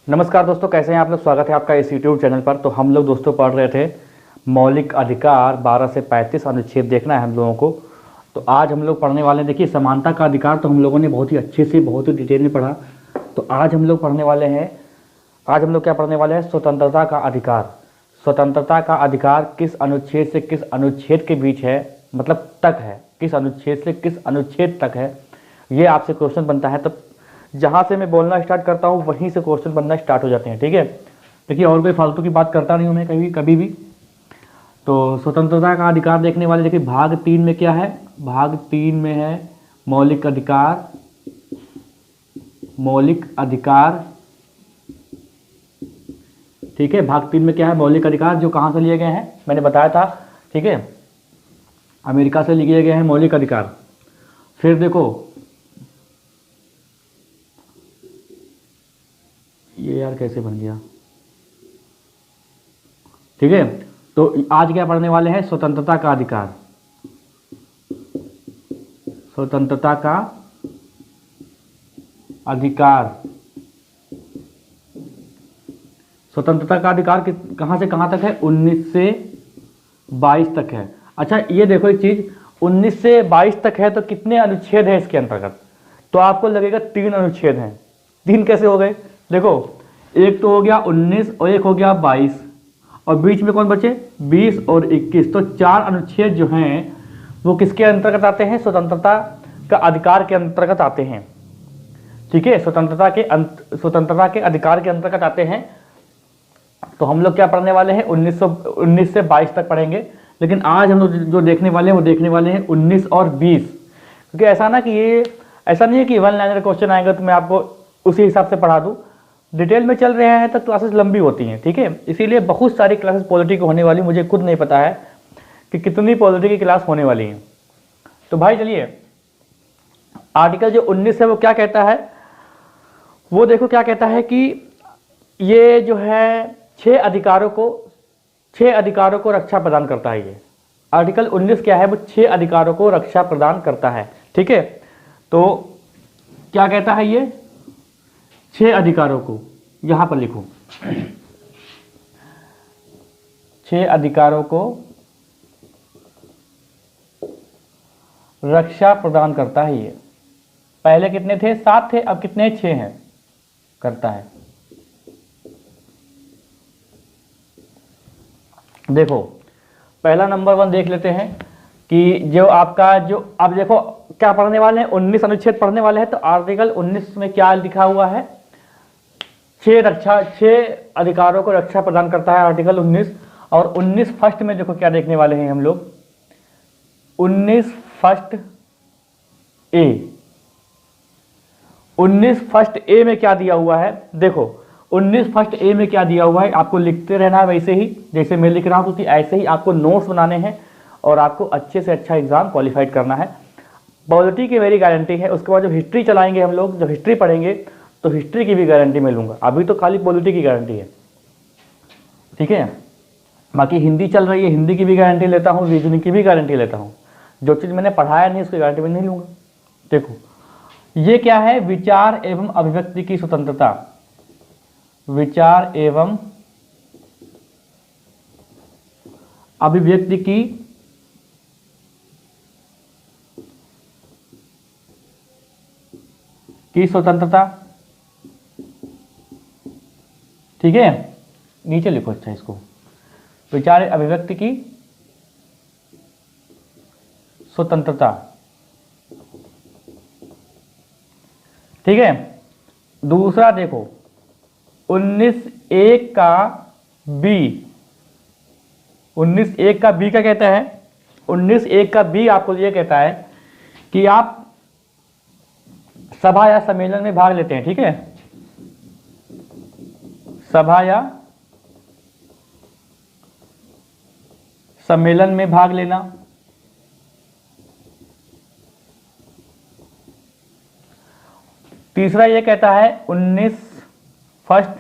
नमस्कार दोस्तों, कैसे हैं आप लोग। स्वागत है आपका इस यूट्यूब चैनल पर। तो हम लोग दोस्तों पढ़ रहे थे मौलिक अधिकार 12 से 35 अनुच्छेद देखना है हम लोगों को। तो आज हम लोग पढ़ने वाले हैं, देखिए समानता का अधिकार तो हम लोगों ने बहुत ही अच्छे से बहुत ही डिटेल में पढ़ा। तो आज हम लोग पढ़ने वाले हैं, आज हम लोग क्या पढ़ने वाले हैं, स्वतंत्रता का अधिकार। स्वतंत्रता का अधिकार किस अनुच्छेद से किस अनुच्छेद के बीच है, मतलब तक है, किस अनुच्छेद से किस अनुच्छेद तक है, ये आपसे क्वेश्चन बनता है। तब जहाँ से मैं बोलना स्टार्ट करता हूँ वहीं से क्वेश्चन बनना स्टार्ट हो जाते हैं, ठीक है। देखिए और कोई फालतू की बात करता नहीं हूँ मैं कभी भी। तो स्वतंत्रता का अधिकार देखने वाले, देखिए भाग 3 में क्या है, भाग 3 में है मौलिक अधिकार। मौलिक अधिकार, ठीक है। भाग 3 में क्या है, मौलिक अधिकार, जो कहाँ से लिए गए हैं मैंने बताया था, ठीक है, अमेरिका से लिए गए हैं मौलिक अधिकार। फिर देखो ये यार कैसे बन गया, ठीक है। तो आज क्या पढ़ने वाले हैं, स्वतंत्रता का अधिकार। स्वतंत्रता का अधिकार, स्वतंत्रता का अधिकार कहां से कहां तक है, 19 से 22 तक है। अच्छा ये देखो एक चीज, 19 से 22 तक है तो कितने अनुच्छेद है इसके अंतर्गत, तो आपको लगेगा 3 अनुच्छेद हैं। 3 कैसे हो गए, देखो एक तो हो गया 19 और एक हो गया 22 और बीच में कौन बचे, 20 और 21। तो 4 अनुच्छेद जो हैं वो किसके अंतर्गत आते हैं, स्वतंत्रता का अधिकार के अंतर्गत आते हैं, ठीक है। स्वतंत्रता के अधिकार के अंतर्गत आते हैं। तो हम लोग क्या पढ़ने वाले हैं, 19 से 22 तक पढ़ेंगे। लेकिन आज हम लोग जो देखने वाले हैं वो देखने वाले हैं 19 और 20, क्योंकि ऐसा ना कि ये ऐसा नहीं है कि वन लाइनर क्वेश्चन आएगा तो मैं आपको उसी हिसाब से पढ़ा दूं। डिटेल में चल रहे हैं तो क्लासेस लंबी होती हैं, ठीक है। इसीलिए बहुत सारी क्लासेस पॉलिटी की होने वाली, मुझे खुद नहीं पता है कि कितनी पॉलिटी की क्लास होने वाली है। तो भाई चलिए, आर्टिकल जो 19 है वो क्या कहता है, वो देखो क्या कहता है कि ये जो है 6 अधिकारों को रक्षा प्रदान करता है। ये आर्टिकल 19 क्या है, वो 6 अधिकारों को रक्षा प्रदान करता है, ठीक है। तो क्या कहता है ये, 6 अधिकारों को, यहां पर लिखो 6 अधिकारों को रक्षा प्रदान करता है ये। पहले कितने थे, 7 थे, अब कितने, 6 हैं, करता है। देखो पहला नंबर 1 देख लेते हैं कि जो आपका जो, अब देखो क्या पढ़ने वाले हैं, 19 अनुच्छेद पढ़ने वाले हैं। तो आर्टिकल 19 में क्या लिखा हुआ है, 6 अधिकारों को रक्षा प्रदान करता है आर्टिकल 19। और 19 फर्स्ट में देखो क्या देखने वाले हैं हम लोग, 19 फर्स्ट ए। 19 फर्स्ट ए में क्या दिया हुआ है, देखो 19 फर्स्ट ए में क्या दिया हुआ है, आपको लिखते रहना है वैसे ही जैसे मैं लिख रहा हूं, क्योंकि ऐसे ही आपको नोट्स बनाने हैं और आपको अच्छे से अच्छा एग्जाम क्वालिफाइड करना है। पॉलिटी की मेरी गारंटी है। उसके बाद जब हिस्ट्री चलाएंगे हम लोग, जब हिस्ट्री पढ़ेंगे तो हिस्ट्री की भी गारंटी मैं लूंगा। अभी तो खाली पॉलिटी की गारंटी है, ठीक है। बाकी हिंदी चल रही है, हिंदी की भी गारंटी लेता हूँ, रीजनिंग की भी गारंटी लेता हूँ। जो चीज़ मैंने पढ़ाया नहीं उसकी गारंटी मैं नहीं लूंगा। देखो ये क्या है, विचार एवं अभिव्यक्ति की स्वतंत्रता। विचार एवं अभिव्यक्ति की स्वतंत्रता, ठीक है। नीचे लिखो अच्छा इसको, विचार अभिव्यक्ति की स्वतंत्रता, ठीक है। दूसरा देखो 19(1) का बी, 19(1) का बी क्या कहता है, 19(1) का बी आपको ये कहता है कि आप सभा या सम्मेलन में भाग लेते हैं, ठीक है। सभा या सम्मेलन में भाग लेना। तीसरा ये कहता है 19 फर्स्ट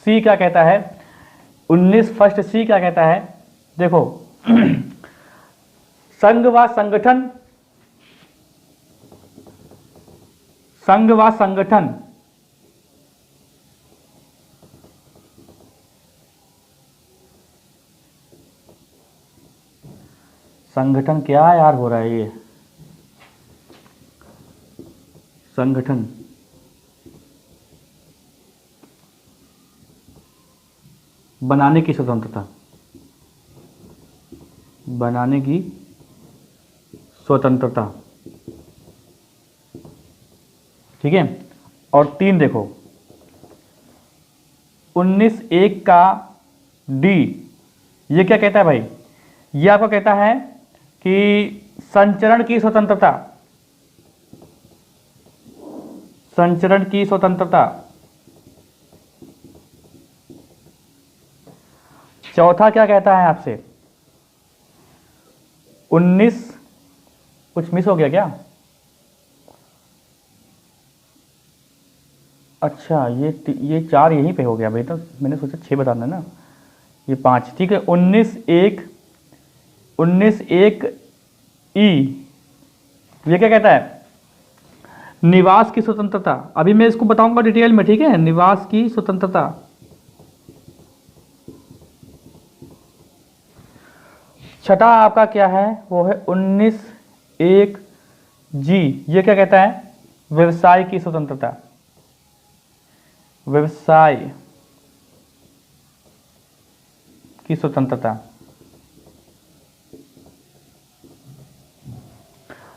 सी क्या कहता है, 19 फर्स्ट सी क्या कहता है, देखो संघ व संगठन, संघ व संगठन संगठन क्या यार हो रहा है ये, संगठन बनाने की स्वतंत्रता, बनाने की स्वतंत्रता, ठीक है। और 3 देखो 19(1) का डी, ये क्या कहता है भाई, ये आपको कहता है कि संचरण की स्वतंत्रता, संचरण की स्वतंत्रता। चौथा क्या कहता है आपसे, 19, कुछ मिस हो गया क्या, अच्छा ये 4 यहीं पे हो गया भाई, तो मैंने सोचा 6 बताना है ना, ये 5, ठीक है। 19(1) ई, ये क्या कहता है, निवास की स्वतंत्रता। अभी मैं इसको बताऊंगा डिटेल में, ठीक है, निवास की स्वतंत्रता। छठा आपका क्या है, वो है 19(1) जी, ये क्या कहता है, व्यवसाय की स्वतंत्रता, व्यवसाय की स्वतंत्रता।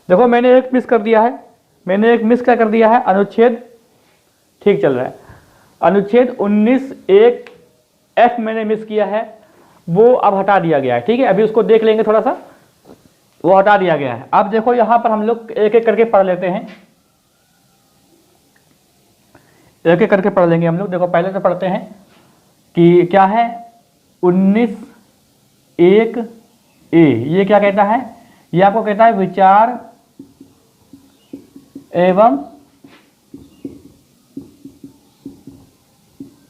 देखो मैंने एक मिस कर दिया है, मैंने एक मिस क्या कर दिया है, अनुच्छेद, ठीक चल रहा है, अनुच्छेद 19(1) एफ मैंने मिस किया है, वो अब हटा दिया गया है, ठीक है। अभी उसको देख लेंगे थोड़ा सा, वो हटा दिया गया है। अब देखो यहां पर हम लोग एक एक करके पढ़ लेते हैं, एक एक करके पढ़ लेंगे हम लोग। देखो पहले तो पढ़ते हैं कि क्या है 19(1) ए, ये क्या कहता है, ये आपको कहता है विचार एवं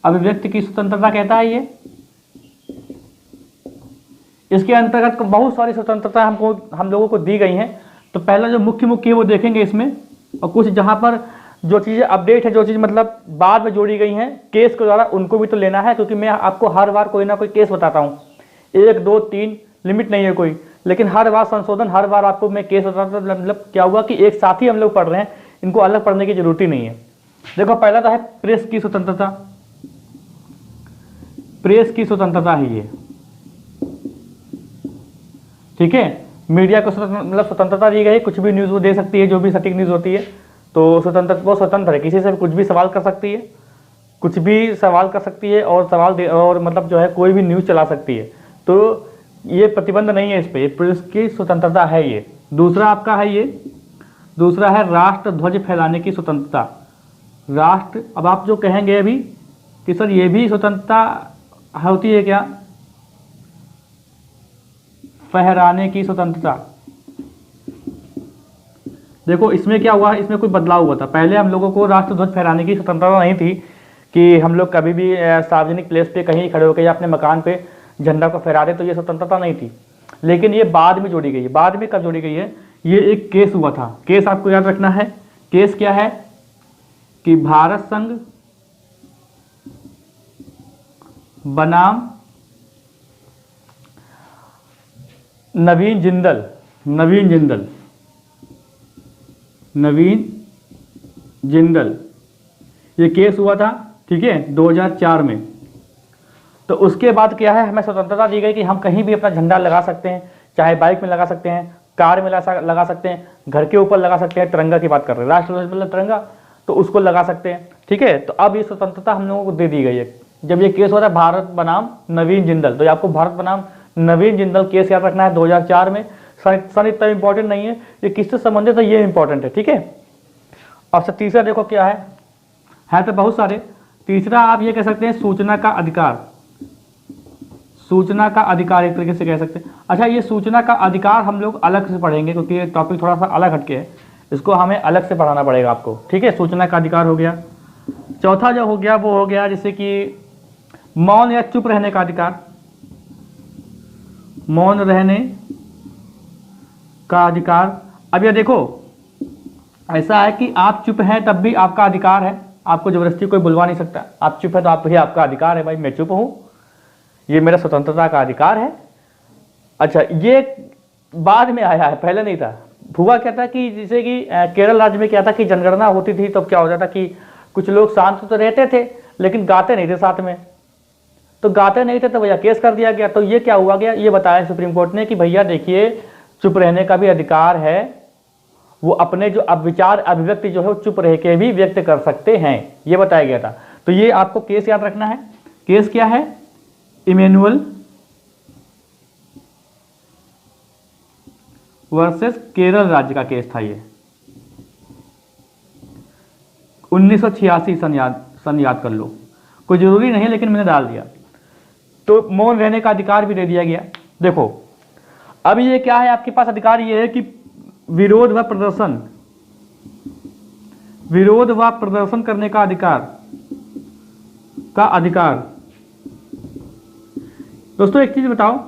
अभिव्यक्ति की स्वतंत्रता कहता है ये। इसके अंतर्गत बहुत सारी स्वतंत्रता हम लोगों को दी गई हैं। तो पहला जो मुख्य मुख्य है वो देखेंगे इसमें, और कुछ जहां पर जो चीज़ें अपडेट है, जो चीज़ मतलब बाद में जोड़ी गई हैं केस के द्वारा, उनको भी तो लेना है, क्योंकि मैं आपको हर बार कोई ना कोई केस बताता हूँ, 1 2 3 लिमिट नहीं है कोई, लेकिन हर बार संशोधन, हर बार आपको मैं केस बताता हूँ। मतलब क्या हुआ कि एक साथ ही हम लोग पढ़ रहे हैं, इनको अलग पढ़ने की जरूरत ही नहीं है। देखो पहला तो है प्रेस की स्वतंत्रता, प्रेस की स्वतंत्रता है ये, ठीक है। मीडिया को मतलब स्वतंत्रता दी गई, कुछ भी न्यूज़ वो दे सकती है, जो भी सटीक न्यूज़ होती है, तो वो स्वतंत्र है, किसी से कुछ भी सवाल कर सकती है, कुछ भी सवाल कर सकती है, और और मतलब जो है कोई भी न्यूज़ चला सकती है, तो ये प्रतिबंध नहीं है इस पर, प्रेस की स्वतंत्रता है ये। दूसरा आपका है ये, दूसरा है राष्ट्र ध्वज फहराने की स्वतंत्रता। राष्ट्र, अब आप जो कहेंगे अभी कि सर ये भी स्वतंत्रता होती है क्या, फहराने की स्वतंत्रता। देखो इसमें क्या हुआ, इसमें कोई बदलाव हुआ था। पहले हम लोगों को राष्ट्र ध्वज फहराने की स्वतंत्रता नहीं थी कि हम लोग कभी भी सार्वजनिक प्लेस पे कहीं खड़े होकर या अपने मकान पे झंडा को फहरा दे, तो ये स्वतंत्रता नहीं थी। लेकिन ये बाद में जोड़ी गई है। बाद में कब जोड़ी गई है, ये एक केस हुआ था। केस आपको याद रखना है, केस क्या है कि भारत संघ बनाम नवीन जिंदल, नवीन जिंदल, ये केस हुआ था, ठीक है, 2004 में। तो उसके बाद क्या है, हमें स्वतंत्रता दी गई कि हम कहीं भी अपना झंडा लगा सकते हैं, चाहे बाइक में लगा सकते हैं, कार में लगा सकते हैं, घर के ऊपर लगा सकते हैं। तिरंगा की बात कर रहे हैं, राष्ट्रध्वज मतलब तिरंगा, तो उसको लगा सकते हैं, ठीक है। तो अब ये स्वतंत्रता हम लोगों को दे दी गई है। जब ये केस हुआ था भारत बनाम नवीन जिंदल, तो आपको भारत बनाम नवीन जिंदल केस याद रखना है, 2004 में। सन इतना इंपॉर्टेंट नहीं है, ये किससे संबंधित है ये इंपॉर्टेंट है, ठीक है। अब से तीसरा देखो क्या है तो बहुत सारे। तीसरा आप ये कह सकते हैं सूचना का अधिकार, सूचना का अधिकार एक तरीके से कह सकते हैं। अच्छा, ये सूचना का अधिकार हम लोग अलग से पढ़ेंगे, क्योंकि ये टॉपिक थोड़ा सा अलग हटके है, इसको हमें अलग से पढ़ाना पड़ेगा आपको, ठीक है। सूचना का अधिकार हो गया। चौथा जो हो गया वो हो गया जैसे कि मौन या चुप रहने का अधिकार, मौन रहने का अधिकार। अब ये देखो ऐसा है कि आप चुप हैं तब भी आपका अधिकार है, आपको जबरदस्ती कोई बुलवा नहीं सकता। आप चुप है तो आप ही आपका अधिकार है, भाई मैं चुप हूं, ये मेरा स्वतंत्रता का अधिकार है। अच्छा, ये बाद में आया है, पहले नहीं था। हुआ क्या था कि जैसे कि केरल राज्य में क्या था कि जनगणना होती थी, तो क्या होता था कि कुछ लोग शांत तो रहते थे लेकिन गाते नहीं थे साथ में, तो गाते नहीं थे तो भैया केस कर दिया गया। तो ये क्या हुआ गया, ये बताया सुप्रीम कोर्ट ने कि भैया देखिए चुप रहने का भी अधिकार है, वो अपने जो अब विचार अभिव्यक्ति जो है वो चुप रह के भी व्यक्त कर सकते हैं, ये बताया गया था। तो ये आपको केस याद रखना है। केस क्या है, इमैनुअल वर्सेस केरल राज्य का केस था ये, 1986 सन याद कर लो, कोई जरूरी नहीं लेकिन मैंने डाल दिया। तो मौन रहने का अधिकार भी दे दिया गया। देखो अब ये क्या है, आपके पास अधिकार ये है कि विरोध व प्रदर्शन करने का अधिकार। दोस्तों एक चीज बताओ,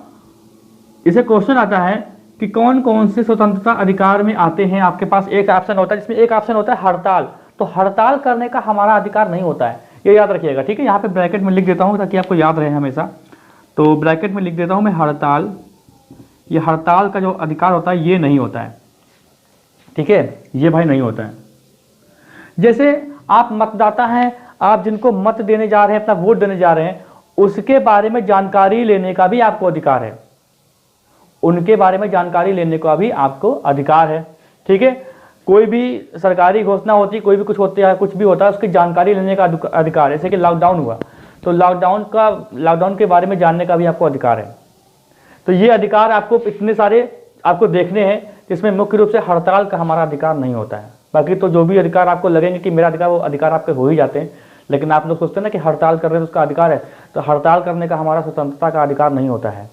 इसे क्वेश्चन आता है कि कौन कौन से स्वतंत्रता अधिकार में आते हैं। आपके पास एक ऑप्शन होता है जिसमें एक ऑप्शन होता है हड़ताल, तो हड़ताल करने का हमारा अधिकार नहीं होता है, ये याद रखिएगा, ठीक है। यहाँ पे ब्रैकेट में लिख देता हूँ ताकि आपको याद रहे हमेशा। तो ब्रैकेट में लिख देता हूँ मैं हड़ताल, ये हड़ताल का जो अधिकार होता है ये नहीं होता है, ठीक है, ये भाई नहीं होता है। जैसे आप मतदाता हैं, आप जिनको मत देने जा रहे हैं, अपना वोट देने जा रहे हैं, उसके बारे में जानकारी लेने का भी आपको अधिकार है, उनके बारे में जानकारी लेने का भी आपको अधिकार है, ठीक है। कोई भी सरकारी घोषणा होती है, कोई भी कुछ होता है, कुछ भी होता है, उसकी जानकारी लेने का अधिकार है। जैसे कि लॉकडाउन हुआ तो लॉकडाउन के बारे में जानने का भी आपको अधिकार है। तो ये अधिकार आपको इतने सारे आपको देखने हैं जिसमें मुख्य रूप से हड़ताल का हमारा अधिकार नहीं होता है। बाकी तो जो भी अधिकार आपको लगेंगे कि मेरा अधिकार, वो अधिकार आपके हो ही जाते हैं, लेकिन आप लोग सोचते हैं ना कि हड़ताल कर रहे हैं तो उसका अधिकार है, तो हड़ताल करने का हमारा स्वतंत्रता का अधिकार नहीं होता है,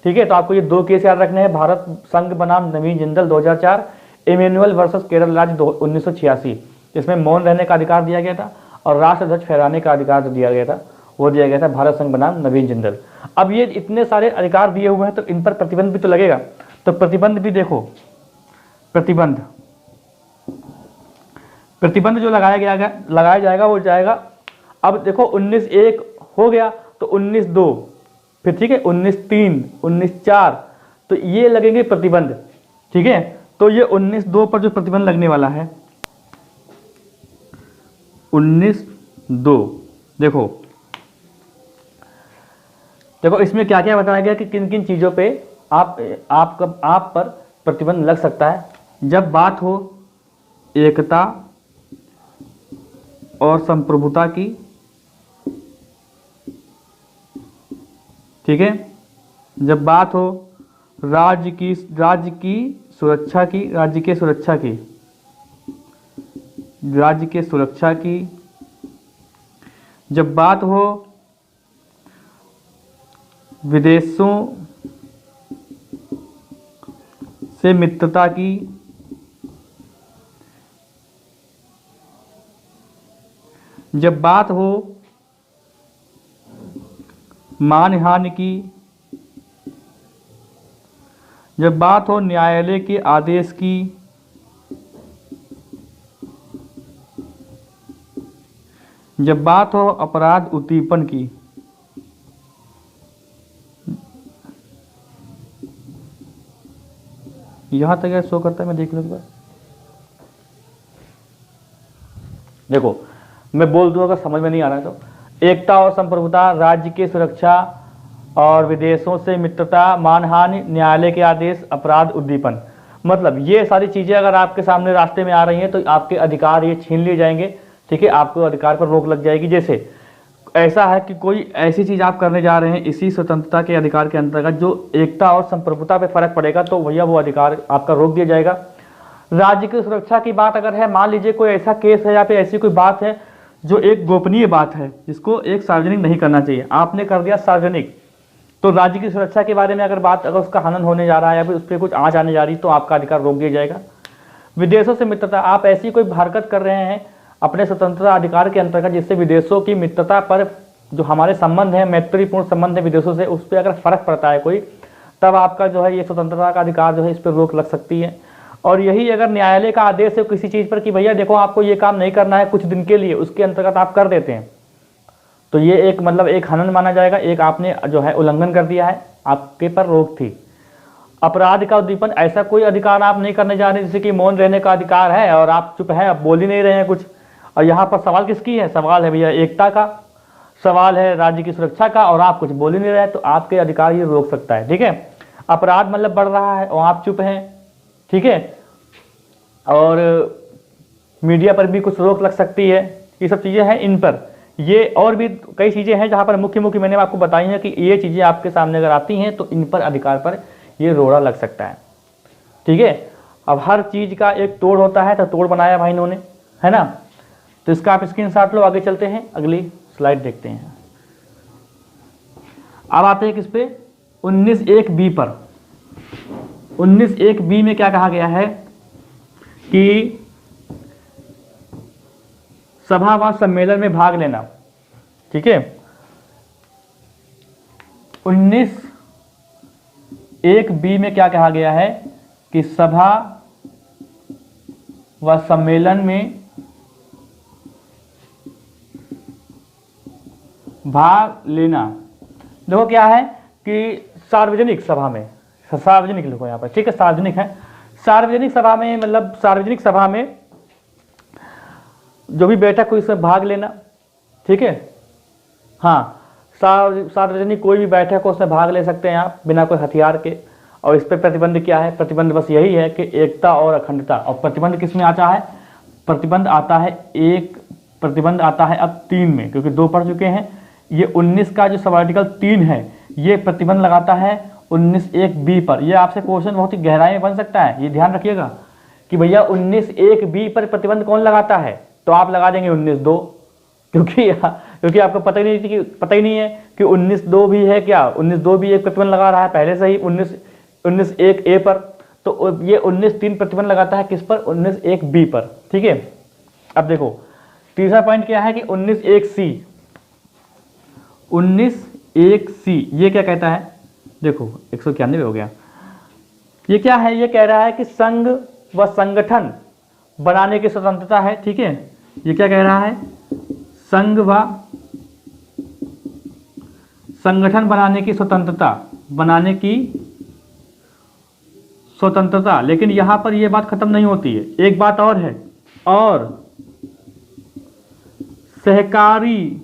ठीक है। तो आपको ये दो केस याद रखने हैं, भारत संघ बनाम नवीन जिंदल 2004, इमैनुअल वर्सेस केरल राज्य 1986, इसमें मौन रहने का अधिकार दिया गया था और राष्ट्र ध्वज फहराने का अधिकार जो दिया गया था वो दिया गया था भारत संघ बनाम नवीन जिंदल। अब ये इतने सारे अधिकार दिए हुए हैं तो इन पर प्रतिबंध भी तो लगेगा, तो प्रतिबंध भी देखो, प्रतिबंध जो लगाया जाएगा वो जाएगा। अब देखो 19(1) हो गया तो 19(2), फिर ठीक है 19(3), 19(4), तो ये लगेंगे प्रतिबंध, ठीक है। तो ये 19(2) पर जो प्रतिबंध लगने वाला है, 19(2), देखो इसमें क्या क्या बताया गया कि किन किन चीज़ों पे आप पर प्रतिबंध लग सकता है। जब बात हो एकता और संप्रभुता की, ठीक है, जब बात हो राज्य की सुरक्षा की, जब बात हो विदेशों से मित्रता की, जब बात हो मानहानि की, जब बात हो न्यायालय के आदेश की, जब बात हो अपराध उद्दीपन की, यहां तक शो करता है, मैं देख लूंगा। देखो मैं बोल दूं अगर समझ में नहीं आ रहा है तो, एकता और संप्रभुता, राज्य की सुरक्षा और विदेशों से मित्रता, मानहानि, न्यायालय के आदेश, अपराध उद्दीपन, मतलब ये सारी चीजें अगर आपके सामने रास्ते में आ रही हैं तो आपके अधिकार ये छीन लिए जाएंगे, ठीक है, आपको अधिकार पर रोक लग जाएगी। जैसे ऐसा है कि कोई ऐसी चीज आप करने जा रहे हैं इसी स्वतंत्रता के अधिकार के अंतर्गत जो एकता और संप्रभुता पे फर्क पड़ेगा, तो भैया वो अधिकार आपका रोक दिया जाएगा। राज्य की सुरक्षा की बात अगर है, मान लीजिए कोई ऐसा केस है या फिर ऐसी कोई बात है जो एक गोपनीय बात है जिसको एक सार्वजनिक नहीं करना चाहिए, आपने कर दिया सार्वजनिक, तो राज्य की सुरक्षा के बारे में अगर उसका हनन होने जा रहा है या फिर उस पर कुछ आँच आने जा रही तो आपका अधिकार रोक दिया जाएगा। विदेशों से मित्रता, आप ऐसी कोई हरकत कर रहे हैं अपने स्वतंत्रता अधिकार के अंतर्गत जिससे विदेशों की मित्रता पर जो हमारे संबंध है, मैत्रीपूर्ण संबंध है विदेशों से, उस पर अगर फर्क पड़ता है कोई, तब आपका जो है ये स्वतंत्रता का अधिकार जो है इस पर रोक लग सकती है। और यही अगर न्यायालय का आदेश है किसी चीज़ पर कि भैया देखो आपको ये काम नहीं करना है कुछ दिन के लिए, उसके अंतर्गत आप कर देते हैं, तो ये एक हनन माना जाएगा, एक आपने जो है उल्लंघन कर दिया है, आपके पर रोक थी। अपराध का उद्दीपन, ऐसा कोई अधिकार आप नहीं करने जा रहे जैसे कि मौन रहने का अधिकार है और आप चुप हैं, आप बोल ही नहीं रहे हैं कुछ। और यहाँ पर सवाल किसकी है? सवाल है भैया एकता का, सवाल है राज्य की सुरक्षा का, और आप कुछ बोल ही नहीं रहे, तो आपके अधिकार ये रोक सकता है। ठीक है, अपराध मतलब बढ़ रहा है और आप चुप हैं। ठीक है, और मीडिया पर भी कुछ रोक लग सकती है, ये सब चीज़ें हैं इन पर। ये और भी कई चीज़ें हैं जहाँ पर मुख्य मुख्य मैंने आपको बताई हैं कि ये चीज़ें आपके सामने अगर आती हैं तो इन पर अधिकार पर ये रोड़ा लग सकता है। ठीक है, अब हर चीज़ का एक तोड़ होता है, तो तोड़ बनाया भाई इन्होंने, है ना। तो इसका आप स्क्रीनशॉट लो, आगे चलते हैं, अगली स्लाइड देखते हैं। अब आते हैं किस पे? 19(1)(b) पर। 19(1)(b) में क्या कहा गया है कि सभा व सम्मेलन में भाग लेना। ठीक है, 19(1)(b) में क्या कहा गया है कि सभा व सम्मेलन में भाग लेना। देखो क्या है कि सार्वजनिक सभा में, सार्वजनिक लिखो यहाँ पर, ठीक है, सार्वजनिक है। सार्वजनिक सभा में मतलब सार्वजनिक सभा में जो भी बैठक हुई उसमें भाग लेना। ठीक है, हाँ, सार्वजनिक कोई भी बैठक हो उसमें भाग ले सकते हैं आप बिना कोई हथियार के। और इस पर प्रतिबंध क्या है? प्रतिबंध बस यही है कि एकता और अखंडता। और प्रतिबंध किस में आता है? प्रतिबंध आता है प्रतिबंध आता है अब 3 में, क्योंकि 2 पढ़ चुके हैं। ये 19 का जो सब आर्टिकल 3 है ये प्रतिबंध लगाता है 19(1)(b) पर। ये आपसे क्वेश्चन बहुत ही गहराई में बन सकता है, ये ध्यान रखिएगा कि भैया 19(1)(b) पर प्रतिबंध कौन लगाता है, तो आप लगा देंगे 19(2), क्योंकि आपको पता ही नहीं है कि 19(2) भी है क्या। 19(2) भी एक प्रतिबंध लगा रहा है पहले से ही 19(1)(a) पर, तो ये 19(3) प्रतिबंध लगाता है किस पर? 19(1)(b) पर। ठीक है, अब देखो तीसरा पॉइंट क्या है कि 19(1)(c) 19(1)(c) ये क्या कहता है? देखो 191 हो गया। ये क्या है? ये कह रहा है कि संघ व संगठन बनाने की स्वतंत्रता है। ठीक है, ये क्या कह रहा है? संघ व संगठन बनाने की स्वतंत्रता, लेकिन यहां पर यह बात खत्म नहीं होती है, एक बात और है, और सहकारी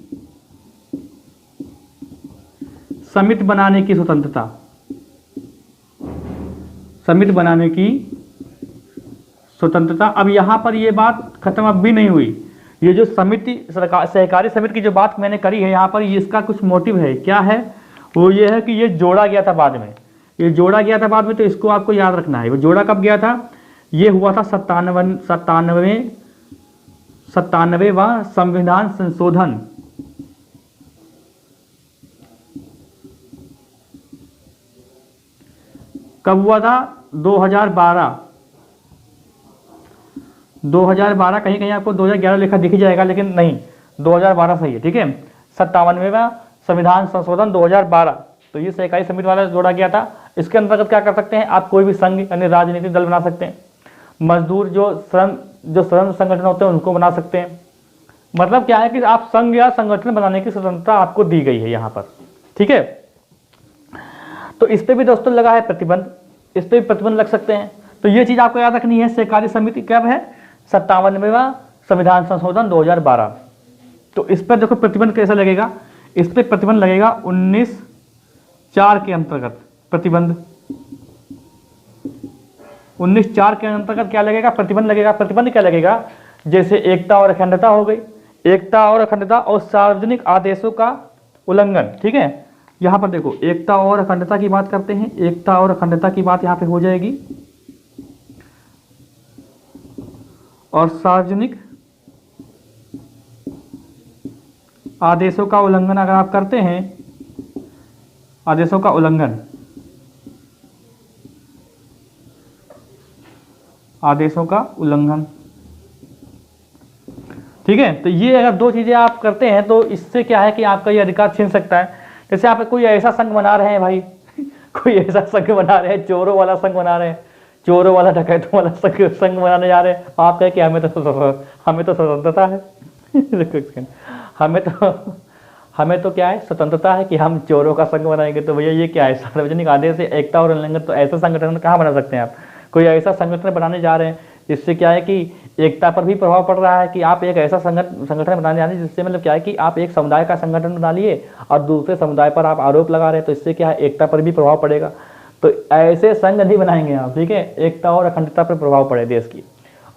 समिति बनाने की स्वतंत्रता। समिति बनाने की स्वतंत्रता। अब यहां पर यह बात खत्म अब भी नहीं हुई। ये जो समिति सहकारी समिति की जो बात मैंने करी है यहाँ पर, इसका कुछ मोटिव है। क्या है वो? ये है कि ये जोड़ा गया था बाद में, ये जोड़ा गया था बाद में, तो इसको आपको याद रखना है। वो जोड़ा कब गया था? ये हुआ था 97वां संविधान संशोधन। कब हुआ था? 2012 कहीं कहीं आपको 2011 लिखा दिख जाएगा, लेकिन नहीं, 2012 सही है। ठीक है, 97वां संविधान संशोधन 2012। तो ये सहकारी समिति वाला जोड़ा गया था। इसके अंतर्गत क्या कर सकते हैं आप? कोई भी संघ यानी राजनीतिक दल बना सकते हैं, मजदूर जो श्रम संगठन होते हैं उनको बना सकते हैं। मतलब क्या है कि आप संघ या संगठन बनाने की स्वतंत्रता आपको दी गई है यहाँ पर। ठीक है, तो इस पे भी दोस्तों लगा है प्रतिबंध, इस पे भी प्रतिबंध लग सकते हैं। तो ये चीज आपको याद रखनी है। सहकारी समिति कब है? 97वां संविधान संशोधन 2012। तो इस पर देखो प्रतिबंध कैसे लगेगा? इस पर प्रतिबंध लगेगा 19(4) के अंतर्गत। प्रतिबंध 19(4) के अंतर्गत क्या लगेगा? प्रतिबंध लगेगा। प्रतिबंध क्या लगेगा? जैसे एकता और अखंडता हो गई, एकता और अखंडता और सार्वजनिक आदेशों का उल्लंघन। ठीक है, यहां पर देखो एकता और अखंडता की बात करते हैं, एकता और अखंडता की बात यहां पे हो जाएगी, और सार्वजनिक आदेशों का उल्लंघन अगर आप करते हैं, आदेशों का उल्लंघन, आदेशों का उल्लंघन। ठीक है, तो ये अगर 2 चीजें आप करते हैं तो इससे क्या है कि आपका ये अधिकार छीन सकता है। जैसे आप कोई ऐसा संघ बना रहे हैं भाई, कोई ऐसा संघ बना रहे हैं, चोरों वाला संघ बना रहे हैं, चोरों वाला डकैतों वाला संघ बनाने जा रहे हैं, आप कहें कि हमें तो स्वतंत्रता है हमें तो क्या है, स्वतंत्रता है कि हम चोरों का संघ बनाएंगे। तो भैया ये क्या है, सार्वजनिक आदेश से एकता और उल्लंघन, तो ऐसा संगठन कहाँ बना सकते हैं आप? कोई ऐसा संगठन बनाने जा रहे हैं जिससे क्या है कि एकता पर भी प्रभाव पड़ रहा है, कि आप एक ऐसा संगठन बनाने जा रहे हैं जिससे मतलब क्या है कि आप एक समुदाय का संगठन बना लिए और दूसरे समुदाय पर आप आरोप लगा रहे हैं, तो इससे क्या है, एकता पर भी प्रभाव पड़ेगा। तो ऐसे संघ नहीं बनाएंगे आप, ठीक है, एकता और अखंडता पर प्रभाव पड़े देश की।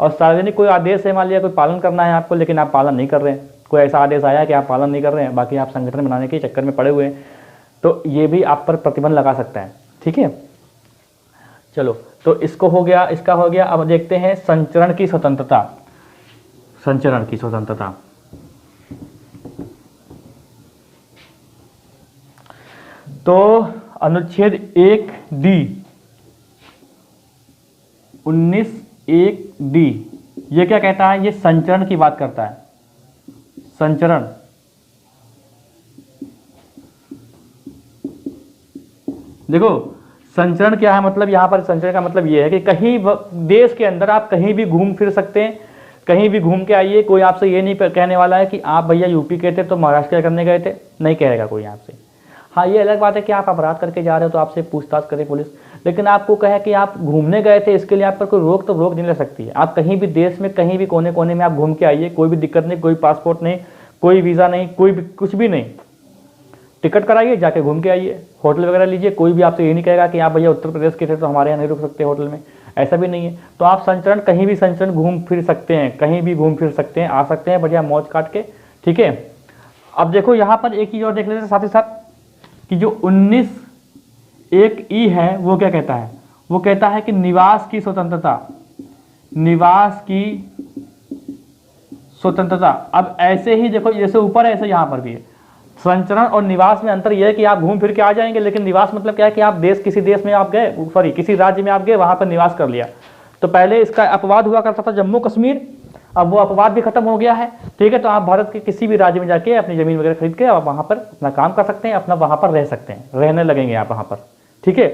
और सार्वजनिक कोई आदेश है, मान लिया कोई पालन करना है आपको, लेकिन आप पालन नहीं कर रहे हैं, कोई ऐसा आदेश आया कि आप पालन नहीं कर रहे हैं, बाकी आप संगठन बनाने के चक्कर में पड़े हुए हैं, तो ये भी आप पर प्रतिबंध लगा सकता है, ठीक है। चलो, तो इसको हो गया, इसका हो गया। अब देखते हैं संचरण की स्वतंत्रता। संचरण की स्वतंत्रता, तो अनुच्छेद 1D 19(1)D ये क्या कहता है, ये संचरण की बात करता है। संचरण, देखो संचरण क्या है, मतलब यहाँ पर संचरण का मतलब ये है कि कहीं देश के अंदर आप कहीं भी घूम फिर सकते हैं, कहीं भी घूम के आइए। कोई आपसे ये नहीं कहने वाला है कि आप भैया यूपी गए थे तो महाराष्ट्र करने गए थे, नहीं कहेगा कोई आपसे। हाँ, ये अलग बात है कि आप अपराध करके जा रहे हो तो आपसे पूछताछ करे पुलिस, लेकिन आपको कहे कि आप घूमने गए थे, इसके लिए आप पर कोई रोक नहीं ले सकती है। आप कहीं भी देश में कहीं भी कोने कोने में आप घूम के आइए, कोई भी दिक्कत नहीं, कोई पासपोर्ट नहीं, कोई वीज़ा नहीं, कोई भी कुछ भी नहीं, टिकट कराइए, जाके घूम के आइए, होटल वगैरह लीजिए। कोई भी आपसे ये नहीं कहेगा कि आप भैया उत्तर प्रदेश के थे तो हमारे यहाँ नहीं रुक सकते होटल में, ऐसा भी नहीं है। तो आप संचरण, कहीं भी संचरण घूम फिर सकते हैं, कहीं भी घूम फिर सकते हैं, आ सकते हैं बढ़िया मौज काट के, ठीक है। अब देखो यहाँ पर एक चीज़ और देख लेते हैं साथ ही साथ कि जो 19(1)E है वो क्या कहता है, वो कहता है कि निवास की स्वतंत्रता, निवास की स्वतंत्रता। अब ऐसे ही देखो, जैसे ऊपर है ऐसे यहाँ पर भी है। संचरण और निवास में अंतर यह है कि आप घूम फिर के आ जाएंगे, लेकिन निवास मतलब क्या है कि आप किसी देश में आप गए, सॉरी किसी राज्य में आप गए, वहां पर निवास कर लिया। तो पहले इसका अपवाद हुआ करता था जम्मू कश्मीर, अब वो अपवाद भी खत्म हो गया है, ठीक है। तो आप भारत के किसी भी राज्य में जाके अपनी जमीन वगैरह खरीद के आप वहां पर अपना काम कर सकते हैं, अपना वहां पर रह सकते हैं, रहने लगेंगे आप वहां पर, ठीक है।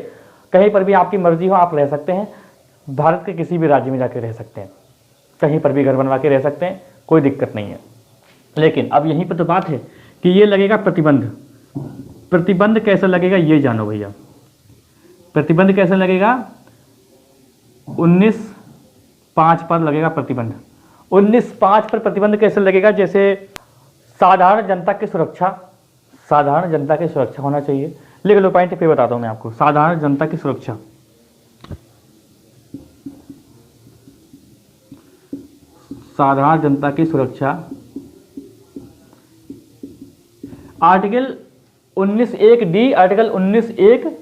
कहीं पर भी आपकी मर्जी हो आप रह सकते हैं, भारत के किसी भी राज्य में जाके रह सकते हैं, कहीं पर भी घर बनवा के रह सकते हैं, कोई दिक्कत नहीं है। लेकिन अब यहीं पर तो बात है कि ये लगेगा प्रतिबंध। प्रतिबंध कैसे लगेगा ये जानो भैया। प्रतिबंध कैसे लगेगा, 19(5) पर लगेगा प्रतिबंध। 19(5) पर प्रतिबंध कैसे लगेगा, जैसे साधारण जनता की सुरक्षा, साधारण जनता की सुरक्षा होना चाहिए। लिख लो पॉइंट, फिर बताता हूं मैं आपको। साधारण जनता की सुरक्षा, साधारण जनता की सुरक्षा, आर्टिकल 19(1)D, आर्टिकल 19(1)E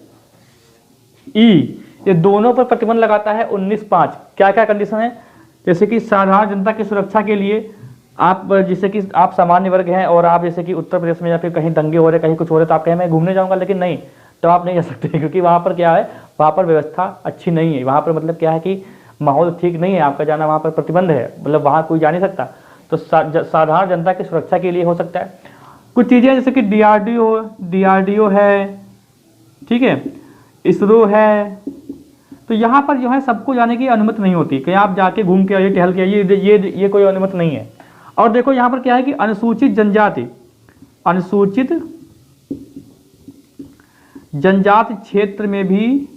ये दोनों पर प्रतिबंध लगाता है 19(5). क्या क्या कंडीशन है, जैसे कि साधारण जनता की सुरक्षा के लिए आप, जैसे कि आप सामान्य वर्ग हैं और आप जैसे कि उत्तर प्रदेश में या फिर कहीं दंगे हो रहे, कहीं कुछ हो रहे, तो आप कहें मैं घूमने जाऊंगा, लेकिन नहीं, तो आप नहीं जा सकते, क्योंकि वहाँ पर क्या है, वहाँ पर व्यवस्था अच्छी नहीं है, वहाँ पर मतलब क्या है कि माहौल ठीक नहीं है, आपका जाना वहाँ पर प्रतिबंध है, मतलब वहाँ कोई जा नहीं सकता। तो साधारण जनता की सुरक्षा के लिए हो सकता है। कुछ चीज़ें जैसे कि DRDO है, ठीक है, इसरो है, तो यहाँ पर जो है सबको जाने की अनुमति नहीं होती, कहीं आप जाके घूम के आइए, टहल के आइए, ये कोई अनुमति नहीं है। और देखो यहाँ पर क्या है कि अनुसूचित जनजाति, अनुसूचित जनजाति क्षेत्र में भी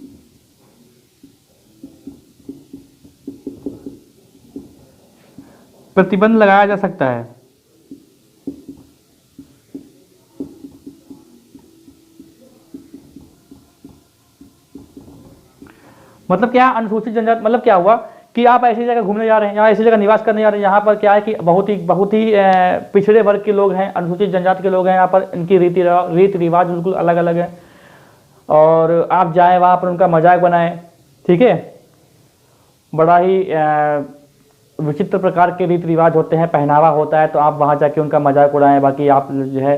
प्रतिबंध लगाया जा सकता है। मतलब क्या, अनुसूचित जनजाति मतलब क्या हुआ कि आप ऐसी जगह घूमने जा रहे हैं या ऐसी जगह निवास करने जा रहे हैं, यहाँ पर क्या है कि बहुत ही पिछड़े वर्ग के लोग हैं, अनुसूचित जनजाति के लोग हैं, यहाँ पर इनकी रीति रिवाज बिल्कुल अलग अलग है, और आप जाएं वहाँ पर उनका मजाक बनाएं, ठीक है। बड़ा ही विचित्र प्रकार के रीति रिवाज होते हैं, पहनावा होता है, तो आप वहाँ जाके उनका मजाक उड़ाएं, बाकी आप जो है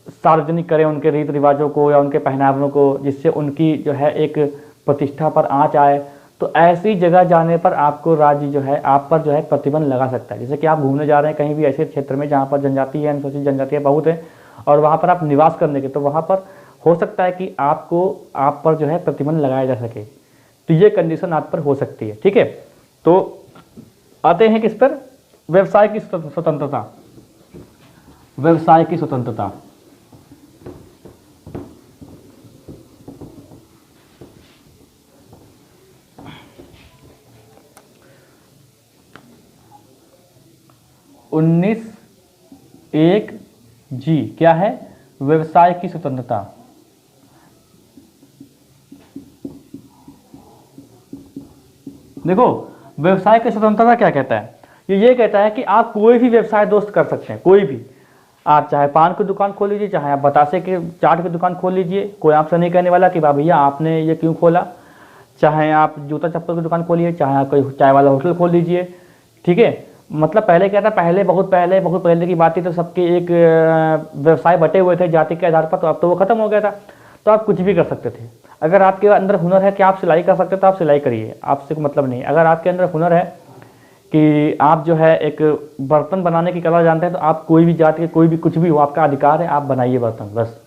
सार्वजनिक करें उनके रीति रिवाजों को या उनके पहनावों को, जिससे उनकी जो है एक प्रतिष्ठा पर आँच आए। तो ऐसी जगह जाने पर आपको राज्य जो है आप पर जो है प्रतिबंध लगा सकता है। जैसे कि आप घूमने जा रहे हैं कहीं भी ऐसे क्षेत्र में जहाँ पर जनजाति है, अनुसूचित जनजातियाँ बहुत है, और वहाँ पर आप निवास करने के, तो वहाँ पर हो सकता है कि आप पर जो है प्रतिबंध लगाया जा सके। तो ये कंडीशन आप पर हो सकती है, ठीक है। तो आते हैं किस पर, व्यवसाय की स्वतंत्रता। व्यवसाय की स्वतंत्रता। उन्नीस एक जी क्या है? व्यवसाय की स्वतंत्रता। देखो व्यवसाय की स्वतंत्रता क्या कहता है? ये कहता है कि आप कोई भी व्यवसाय दोस्त कर सकते हैं, कोई भी। आप चाहे पान की दुकान खोल लीजिए, चाहे आप बतासे के चाट की दुकान खोल लीजिए, कोई आपसे नहीं कहने वाला कि भैया आपने ये क्यों खोला। चाहे आप जूता चप्पल की दुकान खोलिए, चाहे आप कोई चाय वाला होटल खोल लीजिए, ठीक है। मतलब पहले क्या था, बहुत पहले की बात थी, तो सबके एक व्यवसाय बटे हुए थे जाति के आधार पर, तो अब तो वो खत्म हो गया था। तो आप कुछ भी कर सकते थे। अगर आपके अंदर हुनर है कि आप सिलाई कर सकते हो तो आप सिलाई करिए, आपसे कोई मतलब नहीं। अगर आपके अंदर हुनर है कि आप जो है एक बर्तन बनाने की कला जानते हैं, तो आप कोई भी जाति के कोई भी कुछ भी हो, आपका अधिकार है, आप बनाइए बर्तन, बस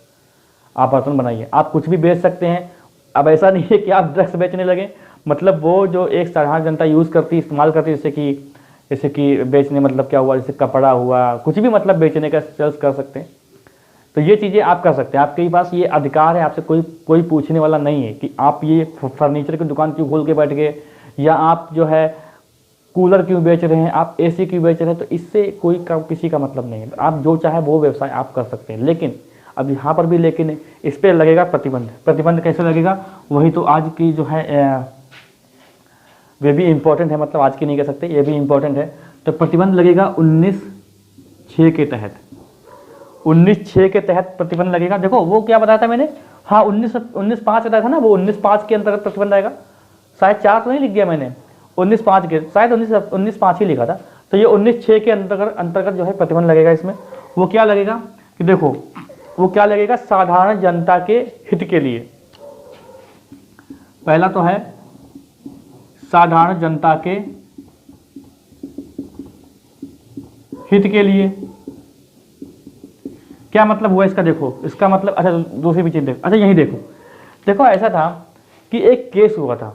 आप बर्तन बनाइए। आप कुछ भी बेच सकते हैं। अब ऐसा नहीं है कि आप ड्रग्स बेचने लगे, मतलब वो जो एक साधारण जनता यूज़ करती, इस्तेमाल करती, जैसे कि बेचने मतलब क्या हुआ, जैसे कपड़ा हुआ, कुछ भी मतलब बेचने का सेल्स कर सकते हैं। तो ये चीज़ें आप कर सकते हैं, आपके पास ये अधिकार है, आपसे कोई पूछने वाला नहीं है कि आप ये फर्नीचर की दुकान क्यों खोल के बैठ गए, या आप जो है कूलर क्यों बेच रहे हैं, आप एसी क्यों बेच रहे हैं। तो इससे किसी का मतलब नहीं है। आप जो चाहे वो व्यवसाय आप कर सकते हैं। लेकिन अब यहाँ पर भी लेकिन है, इस पर लगेगा प्रतिबंध। प्रतिबंध कैसे लगेगा? वही तो आज की जो है वे भी इम्पोर्टेंट है, मतलब आज की नहीं कह सकते, ये भी इम्पोर्टेंट है। तो प्रतिबंध लगेगा 19(6) के तहत। 19(6) के तहत प्रतिबंध लगेगा। देखो वो क्या बताया था मैंने, हाँ 19(5) बताया था ना, वो 19(5) के अंतर्गत प्रतिबंध आएगा। शायद 4 तो नहीं लिख गया मैंने, 19(5) के, शायद 19(5) ही लिखा था। तो ये 19(6) के अंतर्गत जो है प्रतिबंध लगेगा। इसमें वो क्या लगेगा कि देखो, वो क्या लगेगा, साधारण जनता के हित के लिए। पहला तो है साधारण जनता के हित के लिए। क्या मतलब हुआ इसका? देखो इसका मतलब, अच्छा दूसरी भी चीज देखो, अच्छा यही देखो ऐसा था कि एक केस हुआ था।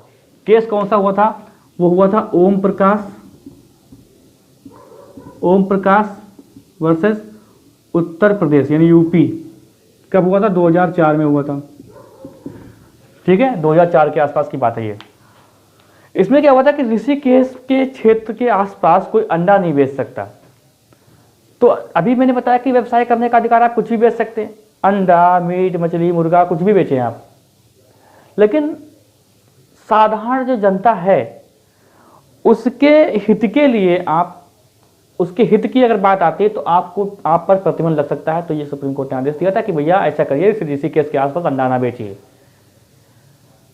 केस कौन सा हुआ था? वो हुआ था ओम प्रकाश वर्सेस उत्तर प्रदेश यानी यूपी। कब हुआ था? 2004 में हुआ था, ठीक है, 2004 के आसपास की बात है ये। इसमें क्या हुआ था कि ऋषिकेश के क्षेत्र के आसपास कोई अंडा नहीं बेच सकता। तो अभी मैंने बताया कि व्यवसाय करने का अधिकार, आप कुछ भी बेच सकते हैं, अंडा, मीट, मछली, मुर्गा, कुछ भी बेचें आप। लेकिन साधारण जो जनता है उसके हित के लिए, आप उसके हित की अगर बात आती है तो आप पर प्रतिबंध लग सकता है। तो ये सुप्रीम कोर्ट ने आदेश दिया था कि भैया ऐसा करिए, ऋषिकेश के आसपास अंडा ना बेचिए।